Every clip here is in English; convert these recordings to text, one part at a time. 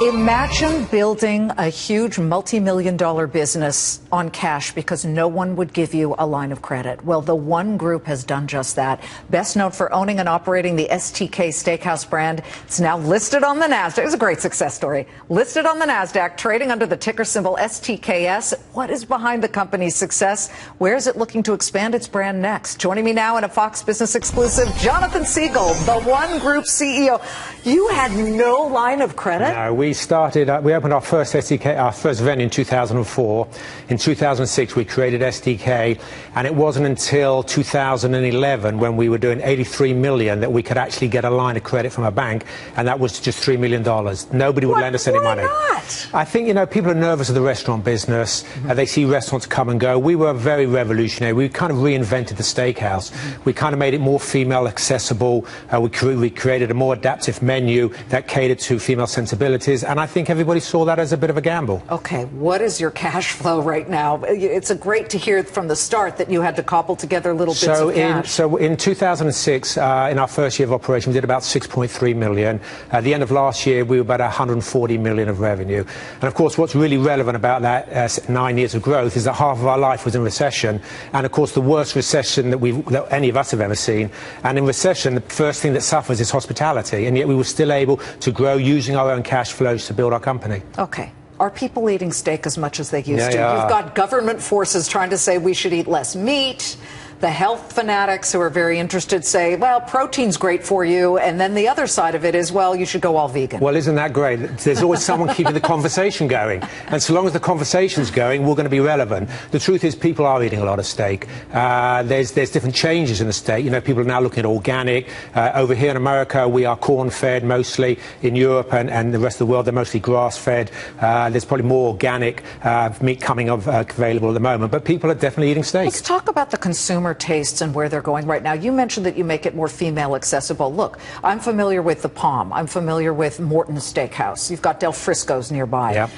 Imagine building a huge multi-million-dollar business on cash because no one would give you a line of credit. Well, the One Group has done just that. Best known for owning and operating the STK Steakhouse brand, it's now listed on the NASDAQ. It was a great success story. Listed on the NASDAQ, trading under the ticker symbol STKS. What is behind the company's success? Where is it looking to expand its brand next? Joining me now in a Fox Business exclusive, Jonathan Siegel, the One Group CEO. You had no line of credit? No, we opened our first STK, our first venue in 2004. In 2006, we created STK, and it wasn't until 2011 when we were doing 83 million that we could actually get a line of credit from a bank, and that was just $3 million. Nobody would lend us any money. Why not? I think, people are nervous of the restaurant business. They see restaurants come and go. We were very revolutionary. We kind of reinvented the steakhouse. We kind of made it more female accessible. We created a more adaptive menu that catered to female sensibilities, and I think everybody saw that as a bit of a gamble. Okay, what is your cash flow right now? It's great to hear from the start that you had to cobble together little bits of cash. So in 2006, in our first year of operation, we did about 6.3 million. At the end of last year, we were about 140 million of revenue. And of course, what's really relevant about that 9 years of growth is that half of our life was in recession, and of course the worst recession that any of us have ever seen. And in recession, the first thing that suffers is hospitality, and yet we were still able to grow using our own cash flows to build our company. Okay. Are people eating steak as much as they used to? Yeah. You've got government forces trying to say we should eat less meat. The health fanatics who are very interested say, well, protein's great for you. And then the other side of it is, well, you should go all vegan. Well, isn't that great? There's always someone keeping the conversation going. And so long as the conversation's going, we're going to be relevant. The truth is people are eating a lot of steak. There's different changes in the steak. People are now looking at organic. Over here in America, we are corn-fed mostly. In Europe and the rest of the world, they're mostly grass-fed. There's probably more organic meat coming available at the moment. But people are definitely eating steak. Let's talk about the consumer tastes and where they're going right now. You mentioned that you make it more female accessible. Look, I'm familiar with the Palm. I'm familiar with Morton's Steakhouse. You've got Del Frisco's nearby. Yep.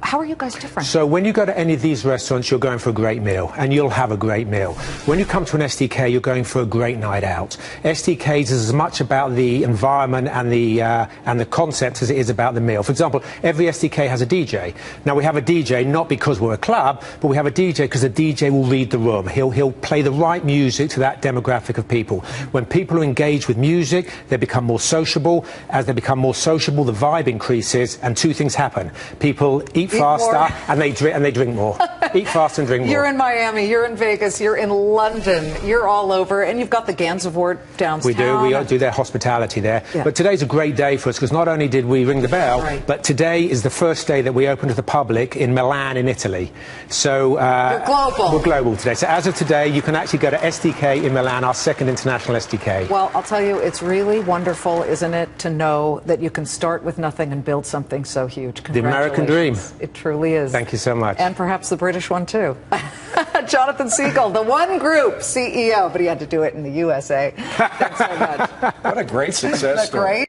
How are you guys different? So when you go to any of these restaurants, you're going for a great meal, and you'll have a great meal. When you come to an STK, you're going for a great night out. STKs is as much about the environment and the concept as it is about the meal. For example, every STK has a DJ. Now we have a DJ not because we're a club, but we have a DJ because the DJ will read the room. He'll play the right music to that demographic of people. When people are engaged with music, they become more sociable. As they become more sociable, the vibe increases, and two things happen. People eat faster and they drink more. Eat faster and drink more. You're in Miami, you're in Vegas, you're in London, you're all over, and you've got the Gansevoort downtown. We do their hospitality there. Yeah. But today's a great day for us because not only did we ring the bell, but today is the first day that we open to the public in Milan in Italy. So you're global. We're global today. So as of today, you can actually go to STK in Milan, our second international STK. Well, I'll tell you, it's really wonderful, isn't it, to know that you can start with nothing and build something so huge. The American dream. It truly is. Thank you so much. And perhaps the British one, too. Jonathan Siegel, the One Group CEO, but he had to do it in the USA. Thanks so much. What a great success story. Great.